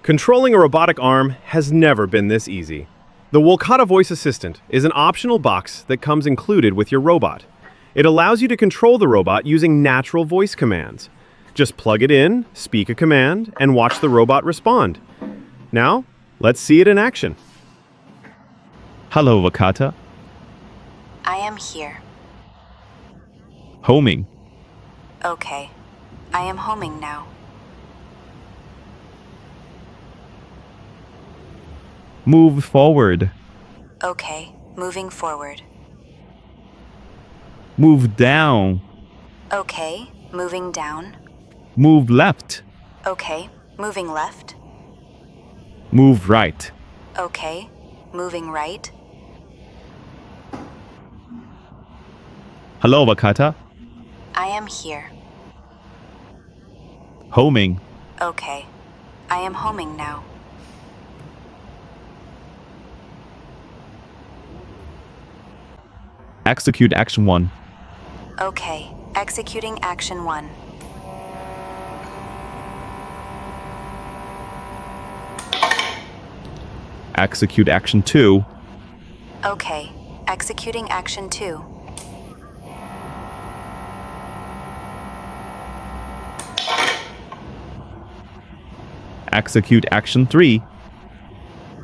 Controlling a robotic arm has never been this easy. The WLKATA Voice Assistant is an optional box that comes included with your robot. It allows you to control the robot using natural voice commands. Just plug it in, speak a command, and watch the robot respond. Now, let's see it in action. Hello, WLKATA. I am here. Homing. Okay. I am homing now. Move forward. Okay. Moving forward. Move down. Okay. Moving down. Move left. Okay. Moving left. Move right. Okay. Moving right. Hello, WLKATA. I am here. Homing. Okay. I am homing now. Execute action 1. Okay. Executing action 1. Execute action 2. Okay. Executing action 2. Execute action 3.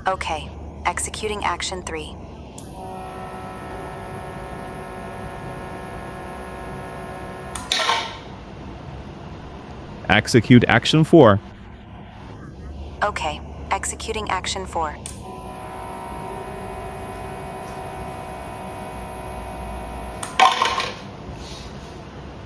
Okay. Executing action 3. Execute action 4. Okay. Executing action 4.